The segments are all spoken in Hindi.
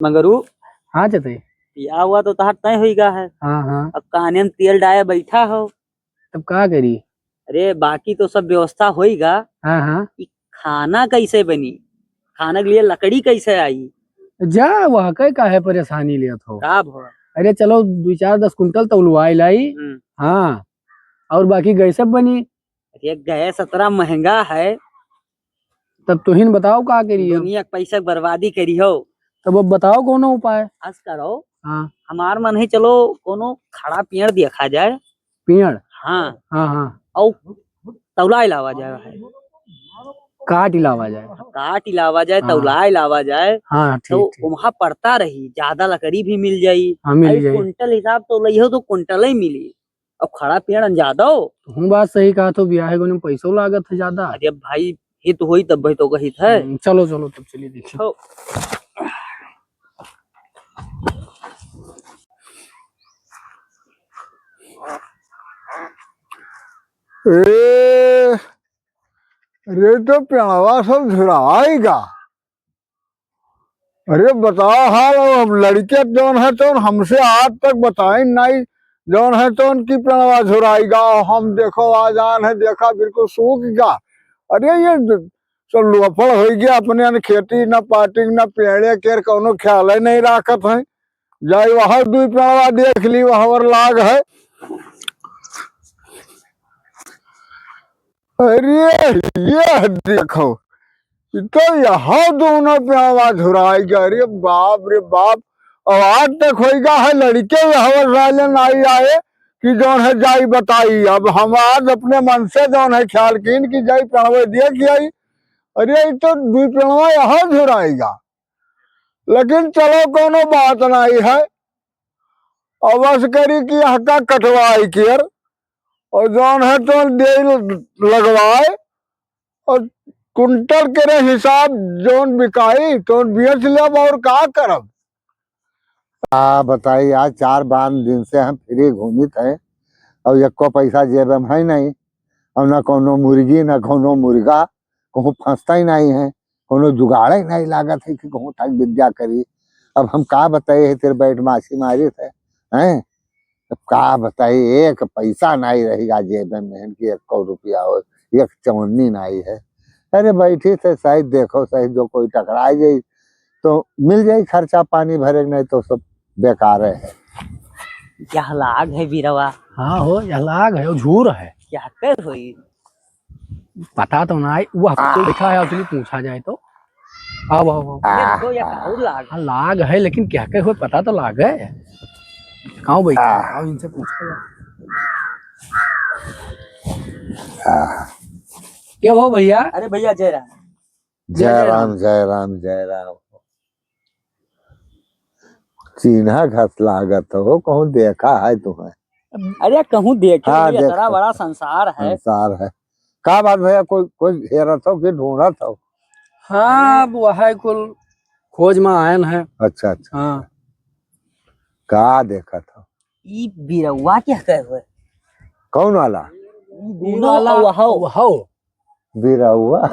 मगरू हाँ चते। या हुआ तो तहार तय होईगा है। हाँ हाँ। अब कहानी में तेल डाले बैठा हो। तब का करी। अरे बाकी तो सब व्यवस्था होईगा। हाँ हाँ। कि खाना कैसे बनी, खाने के लिए लकड़ी कैसे आई। जा वह कई का है परेशानी लियत हो। का भो। अरे चलो 2-4-10 कुंटल तौलवाई लाई। हाँ। और बाकी गैस बनी। अरे गैस इतना महंगा है। तब तुहिन बताओ का करी अब। दुनिया के पैसा बर्बादी करी हो। तब अब बताओ कौन उपाय। आज करो। हाँ। हमार मन है चलो कोनो खड़ा पेड़ देखा जाए। पेड़। हाँ हाँ हाँ। और तौला लावा जाए है। काट इलावा जाए। काट इलावा जाए, हाँ। तौला इलावा जाए। हाँ तो ठीक ठीक। वहाँ पड़ता रही, ज्यादा लकड़ी भी मिल जाई। हाँ मिल जाई। कुंटल हिसाब तो लियो तो कुंटल ही मिली। अब खड़ा पेड़ ज्यादा हो। हूँ बात सही कहा तो ब्याह को पैसों लागत है ज्यादा। अरे भाई हित हुई तब भाई तो कही है। चलो चलो तब चलिए देखिए। अरे तो प्यावा सब झुराएगा। अरे बताओ हाल, अब लड़के जौन है तो हमसे आज तक बताए नहीं। जौन है तो उनकी प्रणवा झुराएगा। हम देखो आजान है, देखा बिल्कुल सूख गया। अरे ये सब लोफड़ हो गया अपने न खेती न पार्टी न पेड़े के कोनो ख्याल ही नहीं राखत है। जाए वहां दू प्रणवा देख ली, वहां लाग है। अरे ये देखो तो यहाँ दोनों पे आवाज झुराएगा। अरे बाप रे बाप। अब आज तक होगा है लड़के नहीं आए कि जौन है जाई बताई। अब हम आज अपने मन से जौन है ख्याल कीन की जाई प्रणवे दिया कि आई। अरे ये तो दू प्रणवा यहाँ झुराएगा। लेकिन चलो कोनो बात नहीं है। अवश्य करी कि हका कटवाई केर और जौन है तो दे लगवाए और कुंटल के हिसाब जोन बिकाई तो बेच लब और का करब। बताइए आज 4-5 दिन से हम फ्री घूमित है और एको पैसा जेब में है नहीं। और न कोनो मुर्गी न कोनो मुर्गा कहूँ फंसता ही नहीं है। कोनो जुगाड़ ही नहीं लागत है कि कहूँ ठग विद्या करी। अब हम का बताइए तेरे बैठ माछी मारी थे हैं। अब का बताइए एक पैसा नहीं रहेगा जेब में कि 1 रुपया हो, एक चवन्नी नहीं है। अरे बैठी थे सही देखो सही जो कोई टकराई जाए तो मिल जाए खर्चा पानी भरे, नहीं तो सब बेकार है। क्या लाग है बीरवा। हाँ हो यह लाग है झूर है। क्या कर हुई पता तो ना वह तो लिखा है उसने पूछा जाए तो। अब तो या लाग। हाँ लाग है लेकिन क्या क्या हुए पता तो लाग है। कहाँ बैठा आओ इनसे पूछा जाए। क्या हो भैया। अरे भैया जय राम। जय राम जय राम जय राम। चिन्हा घस लागत हो कहूँ देखा है तुम्हें। अरे कहूँ देखे हाँ, इतना बड़ा संसार है। संसार है। का बात भैया कोई कोई हेरत हो कि ढूंढत हो। हाँ वह कुल खोज में आयन है। अच्छा अच्छा। हाँ। का देखा था ई बिरवा क्या कहे हुए। कौन वाला बिरहुआ।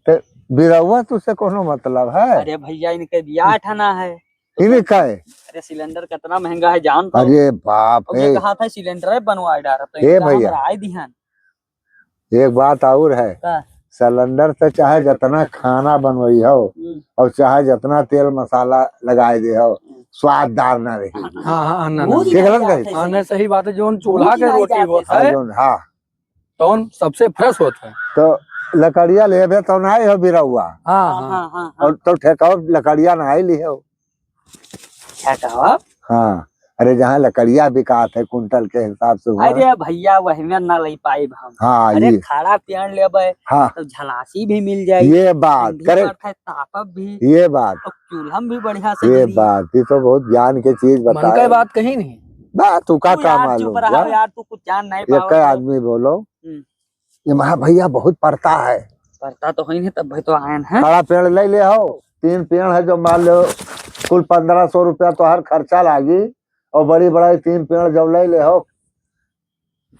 तो बिरहुआ तुझसे कोनो मतलब है। अरे भैया इनके ब्याह ठाना है। इनका है। अरे सिलेंडर कितना महंगा है जान तो। अरे बाप रे। कहा था सिलेंडर बनवाए डारा तो भैया आए ध्यान। एक बात और है। सिलेंडर से चाहे जितना खाना बनवाई हो और चाहे जितना तेल मसाला लगाए दे हो स्वाददार ना रही। हाँ हाँ सही बात है। जो चूल्हा के रोटी होता है हाँ तो सबसे फ्रेश होता है। तो लकड़िया ले तो ना हो बिरहुआ। हाँ और तो ठेकाओ लकड़िया ना ही ली हो। हाँ अरे जहाँ लकड़िया बिकात है कुंटल के हिसाब से। अरे भैया वही में ना ले पाए हम। हाँ अरे खड़ा पेड़ लेबे। हाँ तो झलासी भी मिल जाएगी। ये बात करे तापब भी। ये बात चूल्हा भी बढ़िया से ये बात ये तो बहुत ज्ञान की चीज बता। मन का बात कही नहीं ना तू का मालूम यार तू कुछ जान नहीं पाओ। एक आदमी बोलो ये महा भैया बहुत पड़ता है। पड़ता तो ही नहीं तब भाई तो आयन है। खड़ा पेड़ ले हो 3 पेड़ है जो मान लो कुल 1500 रुपया तो हर खर्चा लागी। और बड़ी बड़ा 3 पेड़ जब ले हो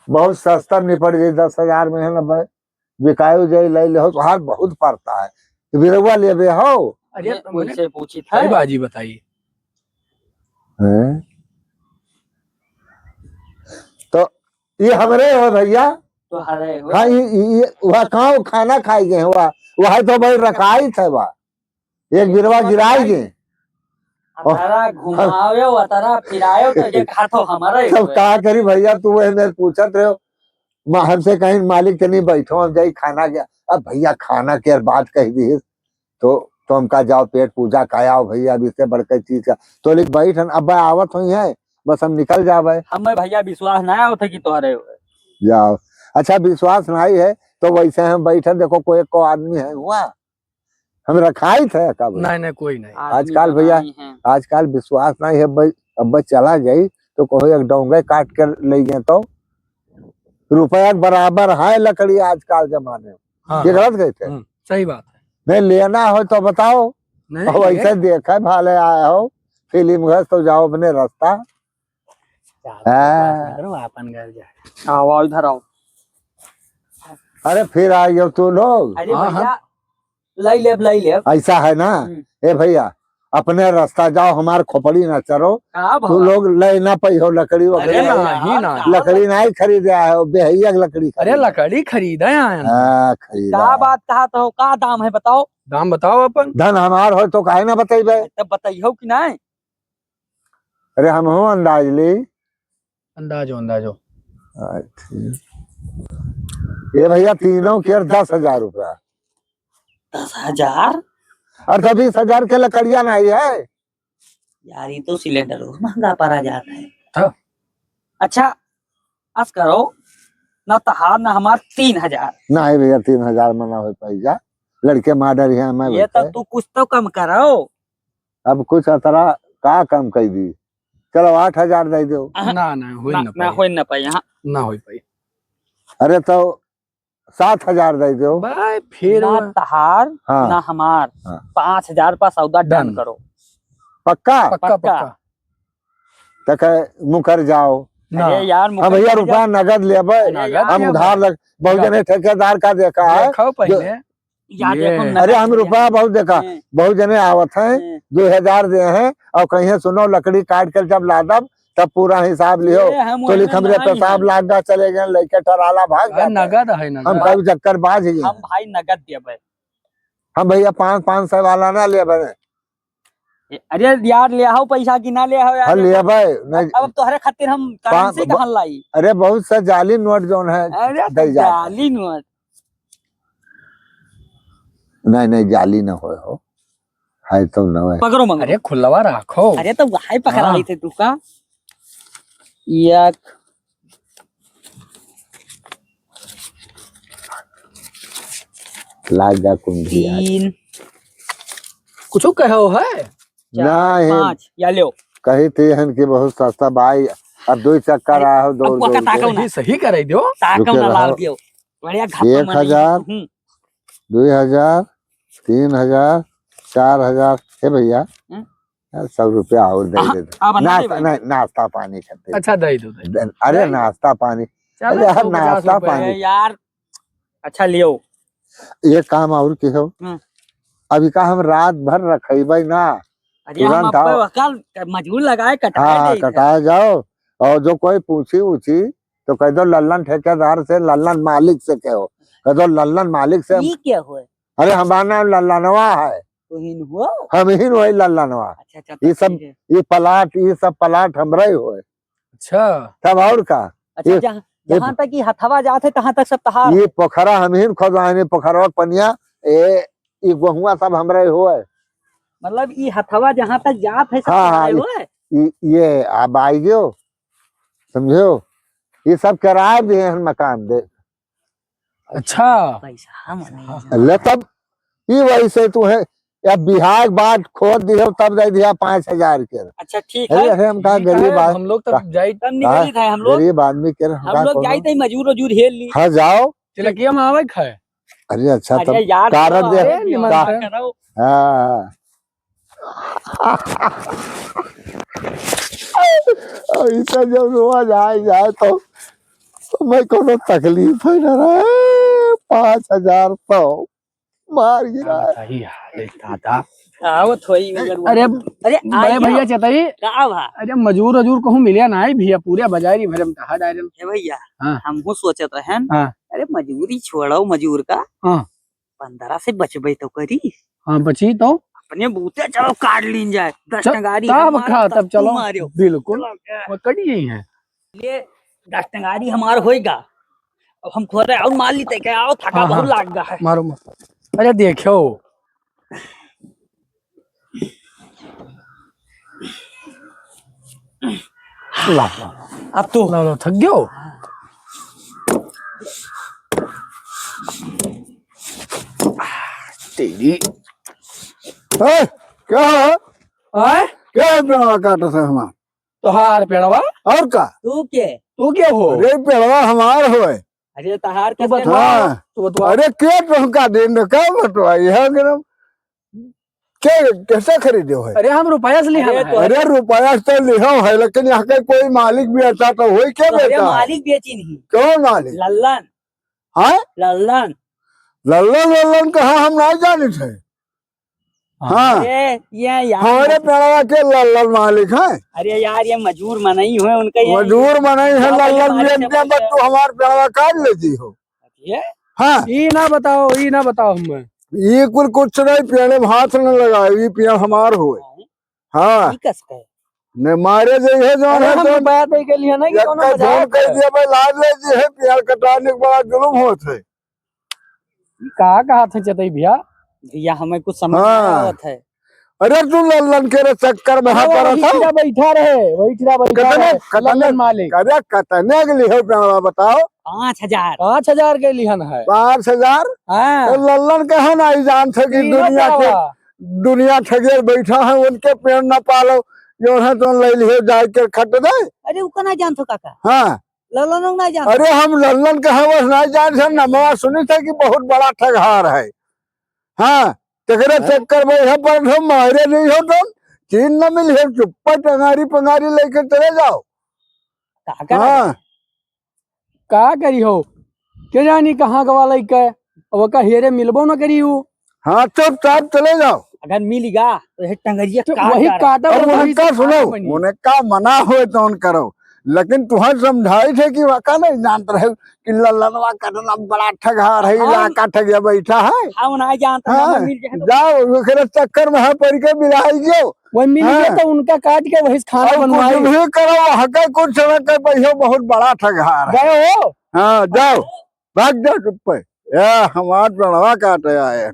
बहुत सस्ता निपट जाये 10,000 में है ना भाई बिकायु जाये ले हो तो हर बहुत पड़ता है। बिरहुआ ले हो। अरे तुमने मुझसे पूछी सही था। बाजी बताइए। हैं? तो ये हमरे हो भैया। तो हरे हो हाँ ये वह कहाँ खाना खाई गए वह तो भाई रखाई थे वह एक बिरवा गिराई गए। अतारा घुमावे अतारा फिरायो तो ये कहा तो हमारा ही सब हुए। कहा करी भैया तू वह मेरे पूछत रहे हो हमसे कहीं मालिक के नहीं बैठो हम जाई खाना गया। अब भैया खाना के बात कह दी तो हमका जाओ पेट पूजा खाया भैया अब इससे बढ़कर चीज का तो लिख बैठ अब आवत हुई है बस हम निकल जावे। हमें भैया विश्वास ना आया था कि तुम्हारे हुए। जाओ अच्छा विश्वास नहीं है तो वैसे हम बैठे देखो कोई को आदमी है हुआ हम रखाई थे कब नहीं कोई नहीं। आजकल भैया आजकल विश्वास नहीं है भाई अब चला जाई तो कोई एक डोंगे काट कर ले गए तो रुपया बराबर है लकड़ी आजकल जमाने में। हाँ, ये गलत कहते हैं। सही बात है। नहीं लेना हो तो बताओ नहीं वैसे देखे भाले आए हो फिल्म घर तो जाओ अपने रास्ता। अपन घर जाए। आओ इधर आओ। अरे फिर आ गए तू लोग। अरे भैया लई ले ऐसा है ना ए भैया अपने रास्ता जाओ हमारे खोपड़ी ना चलो तू लोग ले ना पई हो लकड़ी अरे नहीं ना लकड़ी नहीं खरीदे आए हो बेहैया लकड़ी अरे लकड़ी खरीदा है। खरीदा क्या बात कहा तो का दाम है बताओ। दाम बताओ अपन। धन हमार हो तो काहे ना बतेबे तब बताइयो कि नहीं। अरे हम हो अंदाज ली अंदाजो। ये भैया तीनों के 10,000 रुपया। 10,000 और तो 20,000 के लकड़िया नहीं है यार ये तो सिलेंडर महंगा पड़ा जाता है। हाँ। अच्छा अस करो ना तहार ना हमार 3,000। नहीं भैया 3,000 में ना हो पाएगा लड़के माडर है मैं ये तो तू कुछ तो कम करो। अब कुछ अतरा का कम कर दी चलो 8,000 दे दो। ना हो ना पाई यहाँ ना हो पाई। अरे तो 7,000 दे दो भाई फिर ना तहार हाँ। ना हमार हाँ। 5,000 पर सौदा डन करो। पक्का पक्का। तक मुकर जाओ। अरे यार हम भैया रुपया नगद लेबे हम उधार लग बहुत जने ठेकेदार का देखा है पहले यार देखो अरे हम रुपया बहुत देखा बहुत जने आवत है 2,000 दे हैं और कहीं सुनो लकड़ी काट कर जब लादब तब पूरा हिसाब लियो तो लिख हमरे पेशाब लागा चले गए लड़के टराला भाग जाते नगद है नगद। हम कभी चक्कर बाज गए हम भाई नगद देबे। हम भैया 500 वाला ना लेबे। अरे यार ले आओ पैसा की ना ले आओ यार। लेबे नहीं अब तोहरे खातिर हम करेंसी कहां लाई। अरे बहुत सा जाली नोट जोन है अरे जाली नोट नहीं जाली ना हो है तो न है पकड़ो मंगो। अरे खुलवा रखो। अरे तो वही पकड़ा ली थे तू का एक लागा कुंडी 3 कुछ कहो है 4 5 या लो कही थी हन की बहुत सस्ता भाई अब 2 चक्कर आया हो दौड़ सही करे दो ताकम ना लाल दियो बढ़िया घाटा 1,000 2,000 3,000 4,000 है भैया 100 रुपया और दे दे नाश्ता पानी खाते। अच्छा दे दो अरे नाश्ता पानी अरे यार नाश्ता पानी यार अच्छा लियो ये काम और की हो अभी का हम रात भर रखेबे ना अरे हम कल मजदूर लगाए कटाए जाओ और जो कोई पूछी उछी तो कह दो लल्लन ठेकेदार से लल्लन मालिक से कहो कह दो लल्लन मालिक से ये क्या हुआ। अरे हमारा नाम लल्लनवा है हम ही वही लल्लनवा। अच्छा ये सब ये सब प्लाट हमरे हो। अच्छा तब और का अच्छा जहाँ तक ये हथवा जाते तहाँ तक सब तहार ये पोखरा हम ही खोदवाने पोखरवा पनिया ये गहुआ सब हमरे हो। मतलब ये हथवा जहाँ तक जात है सब हाँ, ये अब आई गयो समझो ये सब किराए दिए हैं मकान दे। अच्छा पैसा ले तब ये वैसे तू है या बिहार बाद खोद दियो तब दे दिया 5,000 के। अच्छा ठीक है अरे हम कहा गरीब हम लोग तो जाई निकली था हम लोग गरीब आदमी के हम लोग जाई थे मजूर वजूर हेल ली। हाँ जाओ तिलकिया में आवे खाए। अरे अच्छा तब यार कारण दे ऐसा जब रोज जाए तो मैं कोनो तकलीफ है ना रे 5,000 तो मार गिरा सही है दादा आओ थोड़ी अरे अरे बड़े भैया चतई, का भा अरे मजूर वजूर कहूँ मिलिया ना आई भैया, पूरे बाजारी भरम कहा डायरन। ए भैया हाँ। हमहू सोचत है हाँ। अरे मजूरी छोड़ो मजूर का हाँ 15 से बचबे तो करी हाँ बची तो अपने बूते चलो काट लीन जाए 10 चल, टंगारी तब हमारा, खा तब तब तू चलो मारियो। बिल्कुल चलो, वो कड़ी यही है। ये 10 टंगारी हमार होएगा। अब हम थोड़े और माल लीते क्या आओ थका हाँ, बहुत हाँ। लाग गया है। मारो मारो, अरे देखो ला अब तो ला ला थक गयो। तेरी ए, क्या है आए क्या पेड़वा काटा था हमार तोहार पेड़वा, और का तू के तू क्या हो? अरे पेड़वा हमार होए। अरे तहार तू के बतवा, हाँ। तू बतवा। अरे के टोका दिन का बटवा यह गरम के कैसे खरीदे हो? अरे हम रुपया से लिया अरे है। तो- अरे रुपया तो लिखा है लेकिन यहाँ के कोई मालिक भी अच्छा तो हो क्या अरे बेटा? मालिक बेची नहीं कौन मालिक? लल्लन हाँ लल्लन लल्लन लल्लन कहा हम नहीं जाने थे। हाँ अरे ये यार हमारे पेड़वा के लल्लन मालिक है। अरे यार ये मजूर मनाई हुए उनका ये मजदूर बनाई है बाबा लल्लन हमारे बेच से के तू हमारे पेड़वा काट लेती हो। ये हाँ ई ना बताओ हमें। ये कुछ नहीं पेड़े में हाथ न लगाए ये पेड़ हमार हुए। हाँ ठीक है ने मारे जे है जो अरे है हम तो रुपया दे के लिए नहीं कि कोनो एक फोन मजाक कर है। दिया भाई लाद ले जी है पेड़ कटाने के बड़ा जुल्म होत है। कहा थे चतई भैया? भैया हमें कुछ समझ हाँ। नहीं आवत है। अरे तू लल्लन के रे चक्कर में हाथ पर था बैठा रहे कितने लल्लन मालिक अरे कतने के लिए पेड़वा बताओ? 5000 5,000 के लिहन है। 5,000 हाँ, तो लल्लन कहा नहीं जान थे कि तीनों दुनिया के पेड़वा। दुनिया ठगे बैठा है उनके पेड़ न पालो जो है तो ले लिए जाए के खट दे। अरे वो ना जानतो काका हाँ लल्लन ना जानतो अरे हम लल्लन कहा बस नहीं जान थे नमवा सुनी थे कि बहुत बड़ा ठगहार है। हाँ तेरे चक्कर में यहाँ पर हम मारे नहीं हो तुम चीन न मिली है चुप्पा टंगारी पंगारी लेकर चले जाओ। काका हाँ का करी हो के जानी कहाँ गवा के अब का हेरे मिलबो न करी हूँ। हाँ चुपचाप चले जाओ। अगर मिलेगा तो ये टंगरिया तो काट वही डाले। काटा और और वही उनका से सुनो खाना बनी। उन्हें का मना हो तो उन करो लेकिन तुम्हें समझाई थे कि वका नहीं जानते रहे कि लल्लनवा करना बड़ा ठगहार है हाँ। इलाका ठगिया बैठा है। हम ना जानता हाँ हमें मिल जाए तो जाओ फिर चक्कर में है पड़ के बिलाई गयो। वही मिल हाँ। गया तो उनका काट के वही से खाना और कुछ बनवाई भी करो हके कुछ समय के पहियो बहुत बड़ा ठगहार है। गए हो। हाँ जाओ भाग जाओ चुप पे हमार प्रणवा काटे आए हैं।